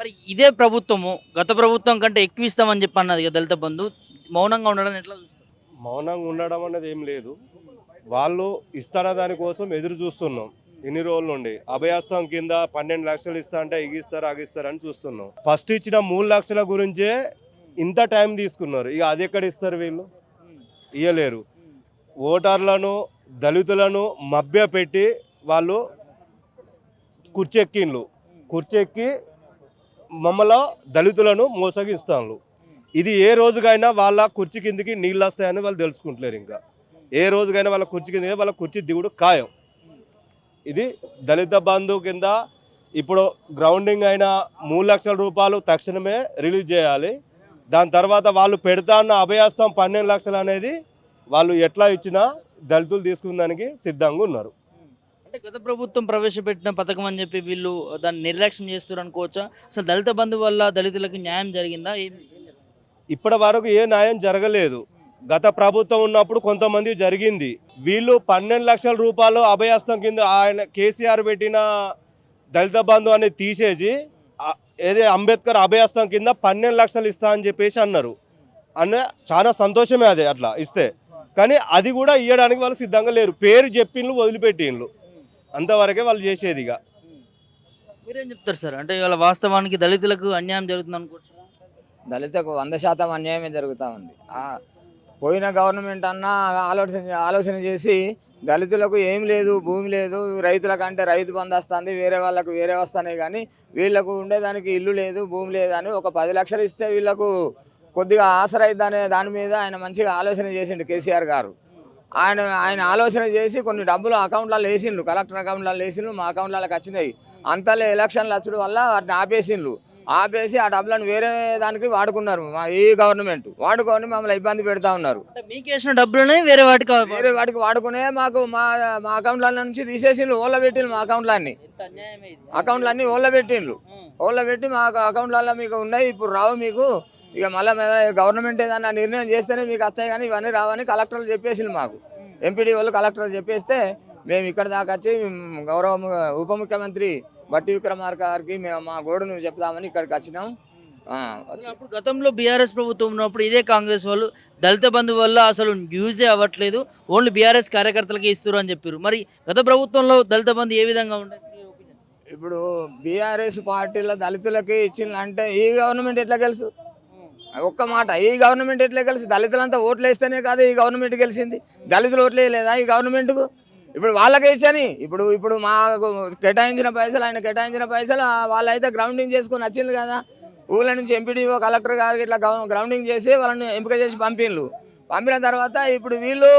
మరి ఇదే ప్రభుత్వము గత ప్రభుత్వం కంటే ఎక్కువ ఇస్తామని చెప్పి అన్నది కదా దళిత బంధు. మౌనంగా ఉండడం ఎట్లా చూస్తారు? మౌనంగా ఉండడం అనేది ఏం లేదు. వాళ్ళు ఇస్తాన దానికోసం ఎదురు చూస్తున్నాం ఇన్ని రోజుల నుండి. అభయాస్తం కింద 12 లక్షలు ఇస్తా అంటే ఇగిస్తారు అగిస్తారని చూస్తున్నాం. ఫస్ట్ ఇచ్చిన 3 లక్షల గురించే ఇంత టైం తీసుకున్నారు. ఇక అది ఎక్కడ ఇస్తారు వీళ్ళు? ఇయ్యలేరు. ఓటర్లను దళితులను మభ్యపెట్టి వాళ్ళు కుర్చెక్కి మమ్మల్ని దళితులను మోసగిస్తాను. ఇది ఏ రోజుకైనా వాళ్ళ కుర్చీ కిందికి నీళ్ళు వస్తాయని వాళ్ళు తెలుసుకుంటలేరు. ఇంకా ఏ రోజుకైనా వాళ్ళ కుర్చీ కింద వాళ్ళ కుర్చీ దిగుడు ఖాయం. ఇది దళిత బంధు కింద ఇప్పుడు గ్రౌండింగ్ అయిన 3 లక్షల రూపాయలు తక్షణమే రిలీజ్ చేయాలి. దాని తర్వాత వాళ్ళు పెడతా అన్న అభయాస్తం 12 లక్షలు అనేది వాళ్ళు ఎట్లా ఇచ్చినా దళితులు తీసుకునేదానికి సిద్ధంగా ఉన్నారు. అంటే గత ప్రభుత్వం ప్రవేశపెట్టిన పథకం అని చెప్పి వీళ్ళు దాన్ని నిర్లక్ష్యం చేస్తారు అనుకోవచ్చా? అసలు దళిత బంధు వల్ల దళితులకు న్యాయం జరిగిందా? ఇప్పటి వరకు ఏ న్యాయం జరగలేదు. గత ప్రభుత్వం ఉన్నప్పుడు కొంతమంది జరిగింది. వీళ్ళు 12 లక్షల రూపాయలు అభయాస్తం కింద ఆయన కేసీఆర్ పెట్టిన దళిత బంధు అనేది తీసేసి ఏదే అంబేద్కర్ అభయాస్తం కింద 12 లక్షలు ఇస్తా అని చెప్పేసి అన్నారు. చాలా సంతోషమే అదే అట్లా ఇస్తే. కానీ అది కూడా ఇవ్వడానికి వాళ్ళు సిద్ధంగా లేరు. పేరు చెప్పిండ్లు వదిలిపెట్టిండ్లు, అంతవరకే వాళ్ళు చేసేది. ఇక మీరేం చెప్తారు సార్? అంటే ఇవాళ వాస్తవానికి దళితులకు అన్యాయం జరుగుతుంది అనుకోవచ్చు. దళితకు 100% అన్యాయమే జరుగుతూ ఉంది. పోయిన గవర్నమెంట్ అన్నా ఆలోచన చేసి దళితులకు ఏం లేదు, భూమి లేదు, రైతులకు అంటే రైతు బంధు వస్తుంది, వేరే వాళ్ళకు వేరే వస్తున్నాయి, కానీ వీళ్ళకు ఉండేదానికి ఇల్లు లేదు, భూమి లేదు అని ఒక 10 లక్షలు ఇస్తే వీళ్ళకు కొద్దిగా ఆసరైద్ది అనే దాని మీద ఆయన మంచిగా ఆలోచన చేసిండు కేసీఆర్ గారు. ఆయన ఆలోచన చేసి కొన్ని డబ్బులు అకౌంట్లలో వేసిండ్రు, కలెక్టర్ అకౌంట్లలో వేసిండ్రు, మా అకౌంట్లలోకి వచ్చినాయి. అంతలో ఎలక్షన్లు వచ్చుడు వల్ల వాటిని ఆపేసి ఆ డబ్బులను వేరే దానికి వాడుకున్నారు. ఈ గవర్నమెంట్ వాడుకొని మమ్మల్ని ఇబ్బంది పెడతా ఉన్నారు. మీకేసిన డబ్బులనే వేరే వాటికి వాడుకునే మాకు మా అకౌంట్ల నుంచి తీసేసిండ్రు, ఓళ్ళ పెట్టిండ్రు. మా అకౌంట్లన్నీ ఓళ్ళ పెట్టి మా అకౌంట్లలో మీకు ఉన్నాయి, ఇప్పుడు రావు మీకు. ఇక మళ్ళీ గవర్నమెంట్ ఏదన్నా నిర్ణయం చేస్తేనే మీకు వస్తాయి, కానీ ఇవన్నీ రావని కలెక్టర్లు చెప్పేసిండ్రు మాకు. ఎంపీడీ వాళ్ళు కలెక్టర్లు చెప్పేస్తే మేము ఇక్కడ దాకా వచ్చి గౌరవ ఉప ముఖ్యమంత్రి బట్టి విక్రమార్క గారికి మేము మా గోడును చెప్దామని ఇక్కడికి వచ్చినాం. అప్పుడు గతంలో బీఆర్ఎస్ ప్రభుత్వం ఉన్నప్పుడు ఇదే కాంగ్రెస్ వాళ్ళు దళిత బంధు వల్ల అసలు యూజే అవ్వట్లేదు, ఓన్లీ బీఆర్ఎస్ కార్యకర్తలకే ఇస్తారు అని చెప్పారు. మరి గత ప్రభుత్వంలో దళిత బంధు ఏ విధంగా ఉండేది? ఇప్పుడు బీఆర్ఎస్ పార్టీలో దళితులకి ఇచ్చిందంటే ఈ గవర్నమెంట్ ఎట్లా గెలుసు? ఒక్క మాట, ఈ గవర్నమెంట్ ఎట్లా గెలిచి? దళితులంతా ఓట్లు వేస్తేనే కాదు ఈ గవర్నమెంట్ గెలిచింది. దళితులు ఓట్లు వేయలేదా ఈ గవర్నమెంట్కు? ఇప్పుడు వాళ్ళకే ఇచ్చని ఇప్పుడు మాకు కేటాయించిన పైసలు, ఆయన కేటాయించిన పైసలు వాళ్ళైతే గ్రౌండింగ్ చేసుకొని వచ్చిండ్రు కదా. ఊళ్ళ నుంచి ఎంపీడీఓ కలెక్టర్ గారికి ఇట్లా గ్రౌండింగ్ చేసి వాళ్ళని ఎంపిక చేసి పంపిన తర్వాత ఇప్పుడు వీళ్ళు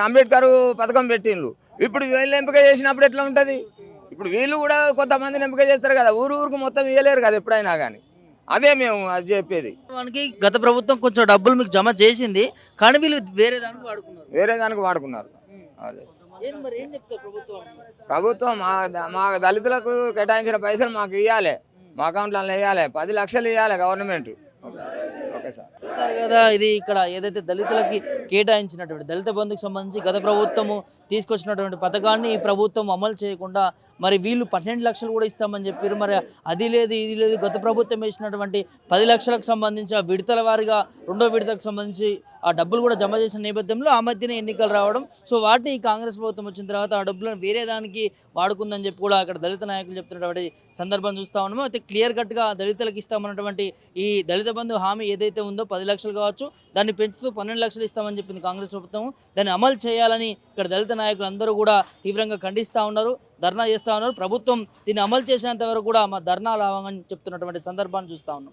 అంబేద్కర్ పథకం పెట్టిండ్రు. ఇప్పుడు వీళ్ళు ఎంపిక చేసినప్పుడు ఎట్లా ఉంటుంది? ఇప్పుడు వీళ్ళు కూడా కొంతమందిని ఎంపిక చేస్తారు కదా, ఊరుకు మొత్తం ఇవ్వలేరు కదా ఎప్పుడైనా కానీ. అదే మేము అది చెప్పేది. గత ప్రభుత్వం కొంచెం డబ్బులు మీకు జమ చేసింది, కానీ వీళ్ళు వేరే దానికి వాడుకున్నారు. అదే ప్రభుత్వం మా దళితులకు కేటాయించిన పైసలు మాకు ఇవ్వాలి, మా అకౌంట్లలో వేయాలి, 10 లక్షలు ఇవ్వాలి గవర్నమెంట్. ఓకే సార్ కదా. ఇది ఇక్కడ ఏదైతే దళితులకి కేటాయించినటువంటి దళిత బంధుకు సంబంధించి గత ప్రభుత్వము తీసుకొచ్చినటువంటి పథకాన్ని ఈ ప్రభుత్వం అమలు చేయకుండా మరి వీళ్ళు 12 లక్షలు కూడా ఇస్తామని చెప్పారు. మరి అది లేదు ఇది లేదు. గత ప్రభుత్వం వేసినటువంటి 10 లక్షలకు సంబంధించి ఆ విడతల వారిగా రెండో విడతకు సంబంధించి ఆ డబ్బులు కూడా జమ చేసిన నేపథ్యంలో ఆ మధ్యనే ఎన్నికలు రావడం, సో వాటిని ఈ కాంగ్రెస్ ప్రభుత్వం వచ్చిన తర్వాత ఆ డబ్బులను వేరే దానికి వాడుకుందని చెప్పి కూడా అక్కడ దళిత నాయకులు చెప్తున్నటువంటి సందర్భం చూస్తూ ఉన్నాము. అయితే క్లియర్ కట్గా దళితులకు ఇస్తామన్నటువంటి ఈ దళిత బంధు హామీ ఏదైతే ఉందో 10 లక్షలు కావచ్చు, దాన్ని పెంచుతూ 12 లక్షలు ఇస్తామని చెప్పింది కాంగ్రెస్ ప్రభుత్వం. దాన్ని అమలు చేయాలని ఇక్కడ దళిత నాయకులు అందరూ కూడా తీవ్రంగా ఖండిస్తూ ఉన్నారు, ధర్నా చేస్తూ ఉన్నారు. ప్రభుత్వం దీన్ని అమలు చేసేంత వరకు కూడా మా ధర్నా లాభంగా చెప్తున్నటువంటి సందర్భాన్ని చూస్తూ ఉన్నాం.